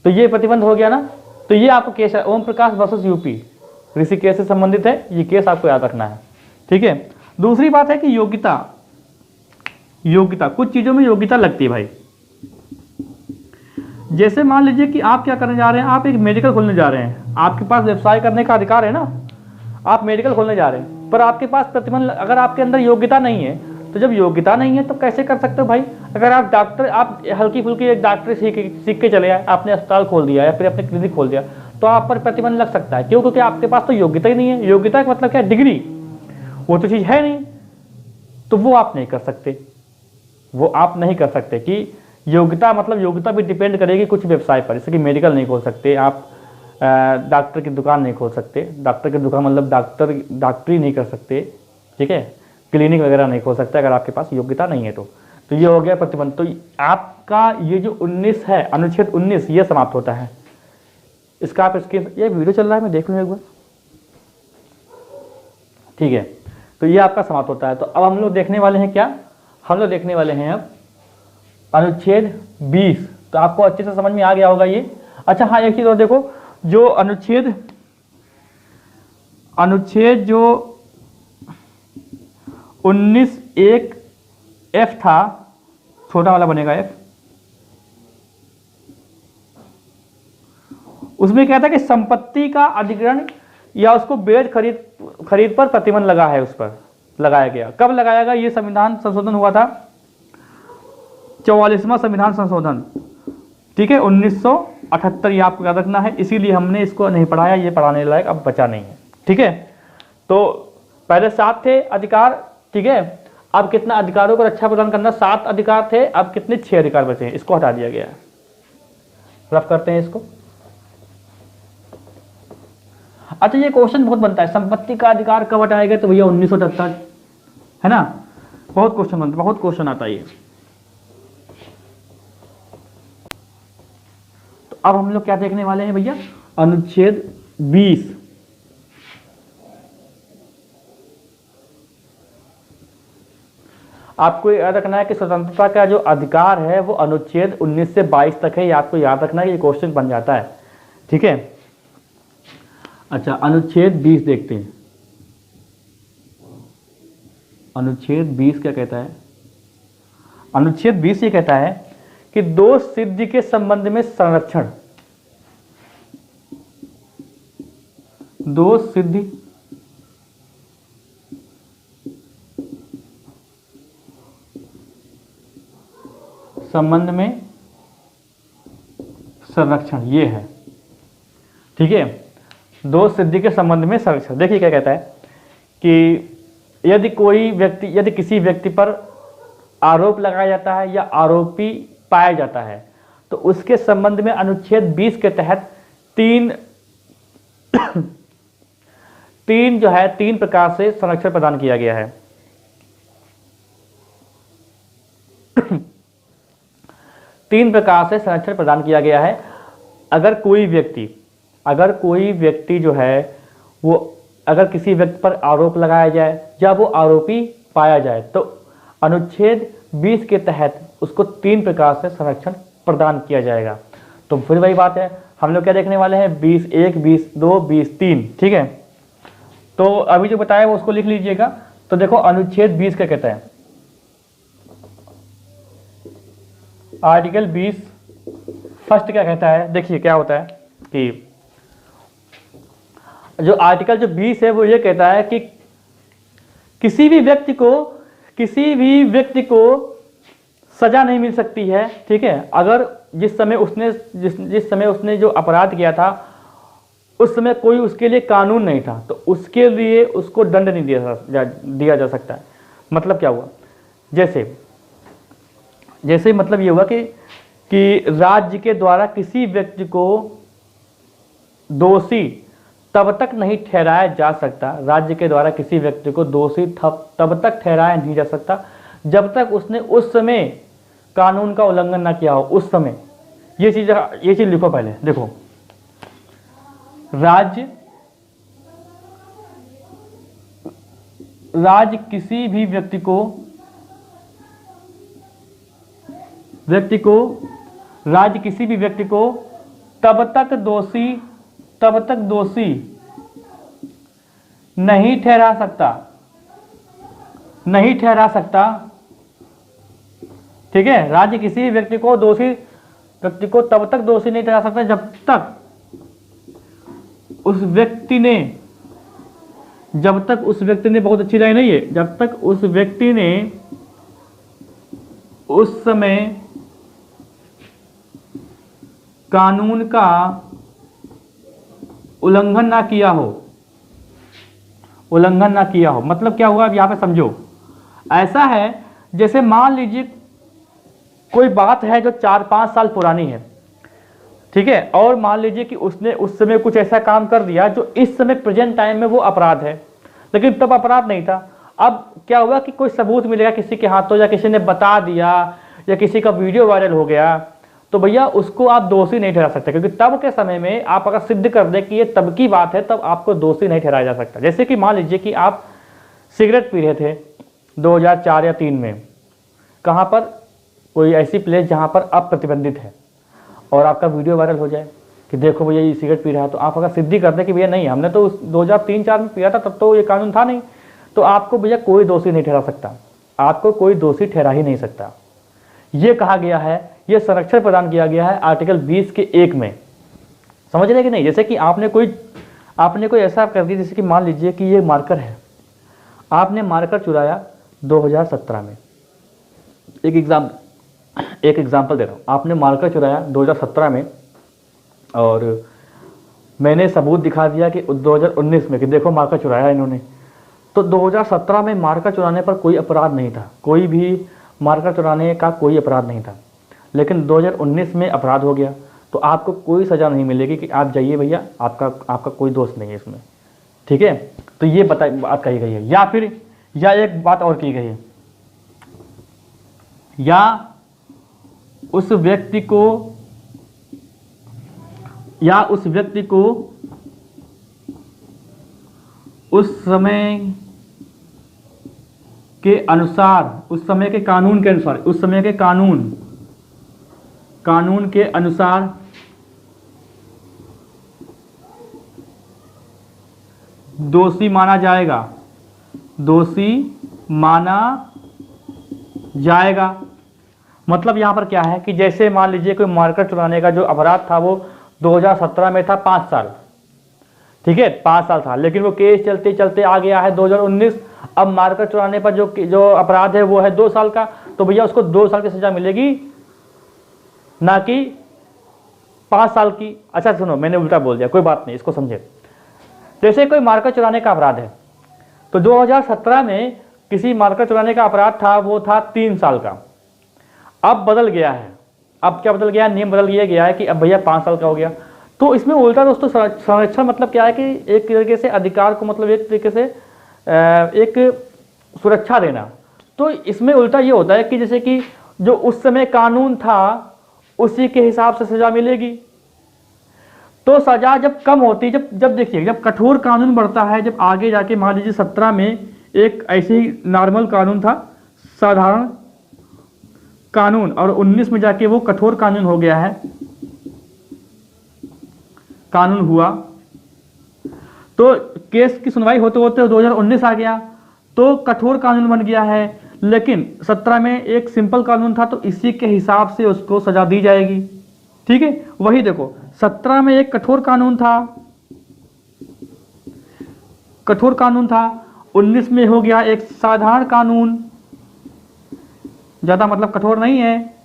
तो ये प्रतिबंध हो गया ना। तो ये आपको केस है, ओम प्रकाश वर्सेस यूपी, ऋषिकेश से संबंधित है ये केस, आपको याद रखना है, ठीक है। दूसरी बात है कि योग्यता, कुछ चीजों में योग्यता लगती है भाई। जैसे मान लीजिए कि आप क्या करने जा रहे हैं, आप एक मेडिकल खोलने जा रहे हैं, आपके पास व्यवसाय करने का अधिकार है ना, आप मेडिकल खोलने जा रहे हैं, पर आपके पास प्रतिबंध, अगर आपके अंदर योग्यता नहीं है, तो जब योग्यता नहीं है तो कैसे कर सकते हो भाई? अगर आप डॉक्टर, आप हल्की फुल्की एक डॉक्टरी सीख के चले आए, आपने अस्पताल खोल दिया या फिर अपने क्लिनिक खोल दिया, तो आप पर प्रतिबंध लग सकता है। क्यों? क्योंकि आपके पास तो योग्यता ही नहीं है। योग्यता का मतलब क्या है? डिग्री, वो तो चीज़ है नहीं, तो वो आप नहीं कर सकते। कि योग्यता मतलब, योग्यता भी डिपेंड करेगी कुछ व्यवसाय पर। जैसे कि मेडिकल नहीं खोल सकते आप, डॉक्टर की दुकान नहीं खोल सकते, डॉक्टर की दुकान मतलब डॉक्टरी नहीं कर सकते, ठीक है, क्लिनिक वगैरह नहीं खोल सकते अगर आपके पास योग्यता नहीं है तो ये हो गया प्रतिबंध। तो आपका ये जो 19 है, अनुच्छेद 19, ये समाप्त होता है। इसका आप ये वीडियो चल रहा है, मैं देख लूँ एक बार, ठीक है। तो ये आपका समाप्त होता है। तो अब हम लोग देखने वाले हैं क्या? हम लोग देखने वाले हैं अब अनुच्छेद 20। तो आपको अच्छे से समझ में आ गया होगा ये। अच्छा हाँ, एक चीज और देखो, जो अनुच्छेद जो 19(1) F था, छोटा वाला बनेगा F, उसमें क्या था कि संपत्ति का अधिग्रहण या उसको बेच खरीद पर प्रतिबंध लगा है, उस पर लगाया गया। कब लगाया गया? ये संविधान संशोधन हुआ था, 44वां संविधान संशोधन, ठीक है, 1978, ये आपको याद रखना है। इसीलिए हमने इसको नहीं पढ़ाया, ये पढ़ाने लायक अब बचा नहीं है, ठीक है। तो पहले 7 थे अधिकार, ठीक है, अब कितना अधिकारों को रक्षा प्रदान करना, 7 अधिकार थे, अब कितने 6 अधिकार बचे हैं, इसको हटा दिया गया है। रफ करते हैं इसको। अच्छा ये क्वेश्चन बहुत बनता है, संपत्ति का अधिकार कब हटाया गया, तो भैया 1977, है ना। बहुत क्वेश्चन बनता है, बहुत क्वेश्चन आता है ये। तो अब हम लोग क्या देखने वाले हैं भैया, अनुच्छेद 20। आपको याद रखना है कि स्वतंत्रता का जो अधिकार है वो अनुच्छेद 19 से 22 तक है, ये आपको याद रखना है, ये क्वेश्चन बन जाता है, ठीक है। अच्छा अनुच्छेद 20 देखते हैं। अनुच्छेद 20 क्या कहता है, अनुच्छेद 20 ये कहता है कि दोष सिद्धि के संबंध में संरक्षण, दोष सिद्धि संबंध में संरक्षण, ये है, ठीक है। दोष सिद्धि के संबंध में संरक्षण। देखिए क्या कहता है कि यदि कोई व्यक्ति, यदि किसी व्यक्ति पर आरोप लगाया जाता है या आरोपी पाया जाता है तो उसके संबंध में अनुच्छेद 20 के तहत तीन प्रकार से संरक्षण प्रदान किया गया है। तीन प्रकार से संरक्षण प्रदान किया गया है। अगर कोई व्यक्ति जो है वो, अगर किसी व्यक्ति पर आरोप लगाया जाए या वो आरोपी पाया जाए तो अनुच्छेद 20 के तहत उसको 3 प्रकार से संरक्षण प्रदान किया जाएगा। तो फिर वही बात है, हम लोग क्या देखने वाले हैं, 20(1), 20(2), 20(3), ठीक है। तो अभी जो बताया वो उसको लिख लीजिएगा। तो देखो अनुच्छेद 20 क्या कहता है, आर्टिकल 20 फर्स्ट क्या कहता है। देखिए क्या होता है कि जो आर्टिकल जो 20 है वो ये कहता है कि किसी भी व्यक्ति को सजा नहीं मिल सकती है, ठीक है, अगर जिस समय उसने जो अपराध किया था उस समय कोई उसके लिए कानून नहीं था, तो उसके लिए उसको दंड नहीं दिया जा सकता है। मतलब क्या हुआ, जैसे मतलब ये हुआ कि राज्य के द्वारा किसी व्यक्ति को दोषी तब तक नहीं ठहराया जा सकता, राज्य के द्वारा किसी व्यक्ति को दोषी तब तक ठहराया नहीं जा सकता जब तक उसने उस समय कानून का उल्लंघन ना किया हो। उस समय ये चीज लिखो पहले। देखो राज्य किसी भी व्यक्ति को तब तक दोषी नहीं ठहरा सकता, ठीक है। राज्य किसी भी व्यक्ति को तब तक दोषी नहीं ठहरा सकता जब तक उस व्यक्ति ने बहुत अच्छी लाइन है ये, जब तक उस व्यक्ति ने उस समय कानून का उल्लंघन ना किया हो। मतलब क्या हुआ, अब यहां पे समझो। ऐसा है जैसे मान लीजिए कोई बात है जो 4-5 साल पुरानी है, ठीक है, और मान लीजिए कि उसने उस समय कुछ ऐसा काम कर दिया जो इस समय प्रेजेंट टाइम में वो अपराध है, लेकिन तब अपराध नहीं था। अब क्या हुआ कि कोई सबूत मिलेगा किसी के हाथों, या किसी ने बता दिया, या किसी का वीडियो वायरल हो गया, तो भैया उसको आप दोषी नहीं ठहरा सकते, क्योंकि तब के समय में आप अगर सिद्ध कर दें कि ये तब की बात है, तब आपको दोषी नहीं ठहराया जा सकता। जैसे कि मान लीजिए कि आप सिगरेट पी रहे थे 2004 या 2003 में, कहाँ पर, कोई ऐसी प्लेस जहाँ पर अप्रतिबंधित है, और आपका वीडियो वायरल हो जाए कि देखो भैया ये सिगरेट पी रहा है, तो आप अगर सिद्धि कर दें कि भैया नहीं, हमने तो 2003-4 में पिया था, तब तो ये कानून था नहीं, तो आपको भैया कोई दोषी नहीं ठहरा सकता, आपको कोई दोषी ठहरा ही नहीं सकता। ये कहा गया है, ये संरक्षण प्रदान किया गया है आर्टिकल 20 के 1 में। समझ रहे कि नहीं। जैसे कि आपने कोई ऐसा कर दिया, जैसे कि मान लीजिए कि ये मार्कर है, आपने मार्कर चुराया 2017 में, एक एग्जाम्पल दे रहा हूँ, आपने मार्कर चुराया 2017 में और मैंने सबूत दिखा दिया कि 2019 में कि देखो मार्कर चुराया इन्होंने, तो 2017 में मार्का चुराने पर कोई अपराध नहीं था, कोई भी मार्का चुराने का कोई अपराध नहीं था। लेकिन 2019 में अपराध हो गया, तो आपको कोई सज़ा नहीं मिलेगी कि आप जाइए भैया, आपका कोई दोस्त नहीं है इसमें, ठीक है। तो ये बात कही गई है। या फिर या एक बात और की गई है, या उस व्यक्ति को उस समय के अनुसार, उस समय के कानून के अनुसार, उस समय के कानून के अनुसार दोषी माना जाएगा। मतलब यहाँ पर क्या है कि जैसे मान लीजिए कोई मार्कर चुराने का जो अपराध था वो 2017 में था 5 साल, ठीक है, 5 साल था, लेकिन वो केस चलते चलते आ गया है 2019। अब मार्कर चुराने पर जो अपराध है वो है 2 साल का, तो भैया उसको 2 साल की सजा मिलेगी, ना कि 5 साल की। अच्छा सुनो, मैंने उल्टा बोल दिया, कोई बात नहीं, इसको समझे। जैसे कोई मार्कर चुराने का अपराध है, तो 2017 में किसी मार्कर चुराने का अपराध था, वो था 3 साल का। अब बदल गया है, अब क्या बदल गया है, नियम बदल गया है कि अब भैया 5 साल का हो गया। तो इसमें उल्टा दोस्तों संरक्षण मतलब क्या है कि एक तरीके से अधिकार को, मतलब एक तरीके से एक सुरक्षा देना। तो इसमें उल्टा ये होता है कि जैसे कि जो उस समय कानून था उसी के हिसाब से सजा मिलेगी। तो सजा जब कम होती, जब देखिए, जब कठोर कानून बढ़ता है, जब आगे जाके मान लीजिए 17 में एक ऐसे ही नॉर्मल कानून था, साधारण कानून, और 19 में जाके वो कठोर कानून हो गया है, कानून हुआ, तो केस की सुनवाई होते होते 2019 आ गया, तो कठोर कानून बन गया है। लेकिन 17 में एक सिंपल कानून था, तो इसी के हिसाब से उसको सजा दी जाएगी, ठीक है। वही देखो, 17 में एक कठोर कानून था, 19 में हो गया एक साधारण कानून, ज़्यादा मतलब कठोर नहीं है।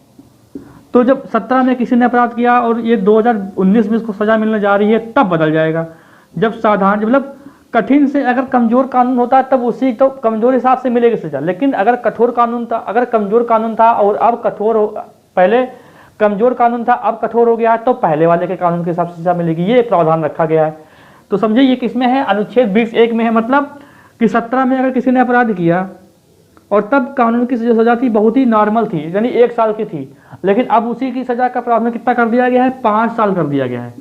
तो जब 17 में किसी ने अपराध किया और ये 2019 में इसको सजा मिलने जा रही है, तब बदल जाएगा। जब साधारण, मतलब कठिन से अगर कमजोर कानून होता है तब उसी तो कमजोर हिसाब से मिलेगी सजा। लेकिन अगर कठोर कानून था, अगर कमजोर कानून था और अब कठोर हो, पहले कमजोर कानून था अब कठोर हो गया है, तो पहले वाले के कानून के हिसाब से सजा मिलेगी, ये प्रावधान रखा गया है। तो समझिए ये किसमें है, अनुच्छेद 20(1) में है। मतलब कि 17 में अगर किसी ने अपराध किया और तब कानून की जो सजा थी बहुत ही नॉर्मल थी, यानी 1 साल की थी, लेकिन अब उसी की सजा का प्रावधान कितना कर दिया गया है, 5 साल कर दिया गया है।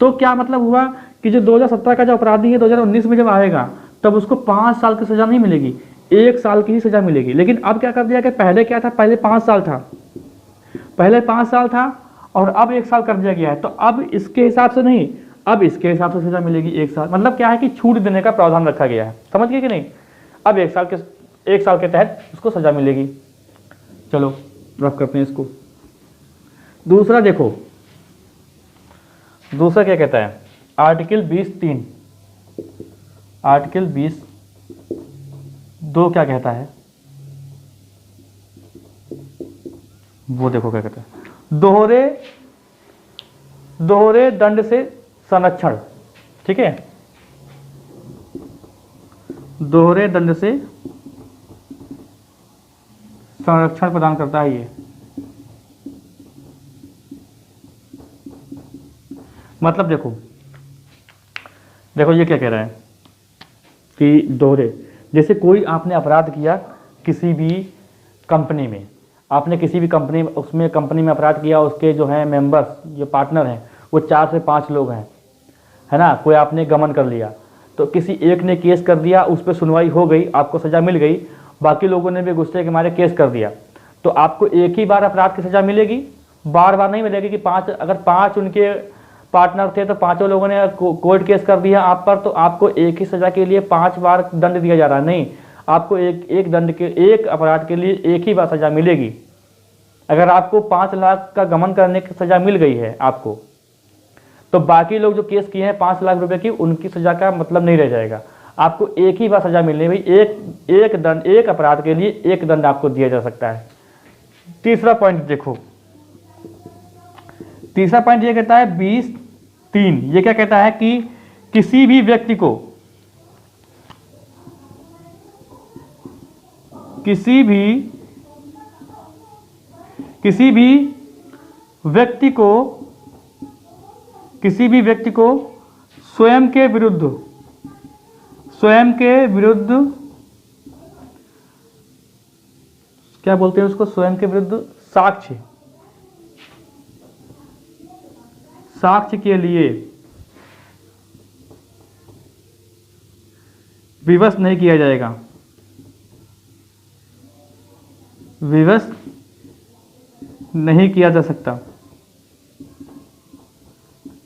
तो क्या मतलब हुआ कि जो 2017 का जो अपराधी है 2019 में जब आएगा तब उसको 5 साल की सजा नहीं मिलेगी, 1 साल की ही सजा मिलेगी। लेकिन अब क्या कर दिया गया, पहले क्या था, पहले 5 साल था, और अब 1 साल कर दिया गया है। तो अब इसके हिसाब से नहीं, अब इसके हिसाब से सजा मिलेगी 1 साल। मतलब क्या है कि छूट देने का प्रावधान रखा गया है, समझ गए कि नहीं। अब 1 साल के तहत उसको सजा मिलेगी। चलो रफ करते हैं इसको। दूसरा देखो, दूसरा क्या कहता है, आर्टिकल 20(3), आर्टिकल 20(2) क्या कहता है, वो देखो क्या कहता है, दोहरे दंड से संरक्षण, ठीक है, दोहरे दंड से संरक्षण प्रदान करता है ये। मतलब देखो ये क्या कह रहा है कि दोहरे, जैसे कोई आपने अपराध किया किसी भी कंपनी में, आपने किसी भी कंपनी उसमें कंपनी में अपराध किया, उसके जो हैं मेंबर्स, जो पार्टनर हैं वो 4 से 5 लोग हैं, है ना। कोई आपने गमन कर लिया, तो किसी एक ने केस कर दिया, उस पर सुनवाई हो गई, आपको सज़ा मिल गई, बाकी लोगों ने भी गुस्से के मारे केस कर दिया, तो आपको एक ही बार अपराध की सज़ा मिलेगी, बार बार नहीं मिलेगी कि अगर 5 उनके पार्टनर थे तो 5 लोगों ने कोर्ट केस कर दिया आप पर, तो आपको एक ही सज़ा के लिए 5 बार दंड दिया जा रहा है, नहीं, आपको एक अपराध के लिए एक ही बार सज़ा मिलेगी। अगर आपको 5 लाख का गमन करने की सज़ा मिल गई है आपको, तो बाकी लोग जो केस किए हैं 5 लाख रुपए की, उनकी सज़ा का मतलब नहीं रह जाएगा, आपको एक ही बार सज़ा मिलनी, भाई एक अपराध के लिए एक दंड आपको दिया जा सकता है। तीसरा पॉइंट देखो, तीसरा पॉइंट ये कहता है 20(3), ये क्या कहता है कि किसी भी व्यक्ति को किसी भी व्यक्ति को स्वयं के विरुद्ध क्या बोलते हैं उसको, स्वयं के विरुद्ध साक्ष्य के लिए विवश नहीं किया जाएगा। विवश नहीं किया जा सकता।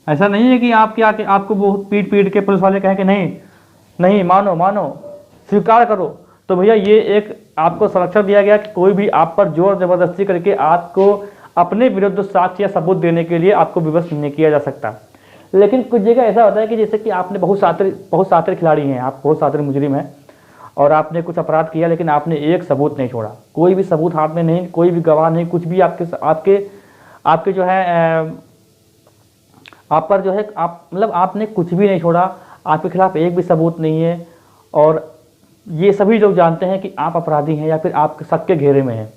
ऐसा नहीं है कि आपको बहुत पीट के पुलिस वाले कहें कि नहीं मानो स्वीकार करो, तो भैया ये एक आपको संरक्षण दिया गया कि कोई भी आप पर जोर जबरदस्ती करके आपको अपने विरुद्ध साक्ष्य या सबूत देने के लिए आपको विवश नहीं किया जा सकता। लेकिन कुछ जगह ऐसा होता है कि जैसे कि आपने बहुत शातिर खिलाड़ी हैं, आप बहुत शातिर मुजरिम हैं और आपने कुछ अपराध किया, लेकिन आपने एक सबूत नहीं छोड़ा, कोई भी सबूत हाथ में नहीं, कोई भी गवाह नहीं, कुछ भी आपके जो है आप पर जो है आप मतलब आपने कुछ भी नहीं छोड़ा, आपके खिलाफ एक भी सबूत नहीं है, और ये सभी लोग जानते हैं कि आप अपराधी हैं या फिर आप शक के घेरे में हैं।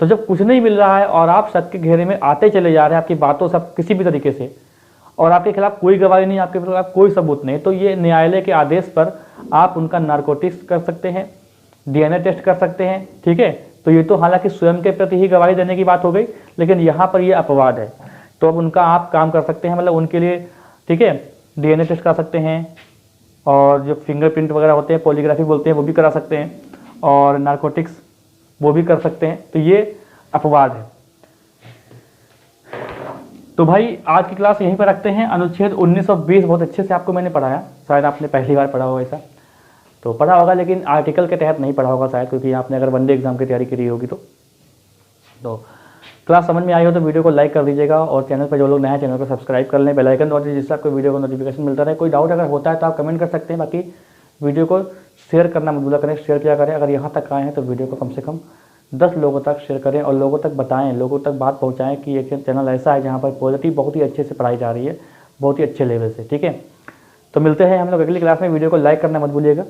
तो जब कुछ नहीं मिल रहा है और आप शक के घेरे में आते चले जा रहे हैं, आपकी बातों सब किसी भी तरीके से, और आपके खिलाफ कोई गवाही नहीं, आपके खिलाफ कोई सबूत नहीं, तो ये न्यायालय के आदेश पर आप उनका नारकोटिक्स कर सकते हैं, DNA टेस्ट कर सकते हैं, ठीक है। तो ये तो हालांकि स्वयं के प्रति ही गवाही देने की बात हो गई, लेकिन यहाँ पर ये अपवाद है, तो अब उनका आप काम कर सकते हैं, मतलब उनके लिए, ठीक है, DNA टेस्ट कर सकते हैं, और जो फिंगरप्रिंट वगैरह होते हैं, पॉलीग्राफी बोलते हैं, वो भी करा सकते हैं, और नारकोटिक्स वो भी कर सकते हैं, तो ये अपवाद है। तो भाई आज की क्लास यहीं पर रखते हैं। अनुच्छेद 1920 बहुत अच्छे से आपको मैंने पढ़ाया, शायद आपने पहली बार पढ़ा होगा, ऐसा तो पढ़ा होगा, लेकिन आर्टिकल के तहत नहीं पढ़ा होगा शायद, क्योंकि आपने अगर वनडे एग्जाम की तैयारी करी होगी तो क्लास समझ में आई हो तो वीडियो को लाइक कर दीजिएगा, और चैनल पर जो लोग नए हैं चैनल को सब्सक्राइब कर लें, बेल आइकन दबा दीजिए, जिससे आपको वीडियो को नोटिफिकेशन मिलता रहे। कोई डाउट अगर होता है तो आप कमेंट कर सकते हैं, बाकी वीडियो को शेयर करना मत भूला करें, शेयर किया करें। अगर यहाँ तक आए हैं तो वीडियो को कम से कम 10 लोगों तक शेयर करें और लोगों तक बताएं, लोगों तक बात पहुँचाएँ कि एक चैनल ऐसा है जहाँ पर पॉजिटिव बहुत ही अच्छे से पढ़ाई जा रही है, बहुत ही अच्छे लेवल से, ठीक है। तो मिलते हैं हम लोग अगली क्लास में, वीडियो को लाइक करना मत भूलिएगा।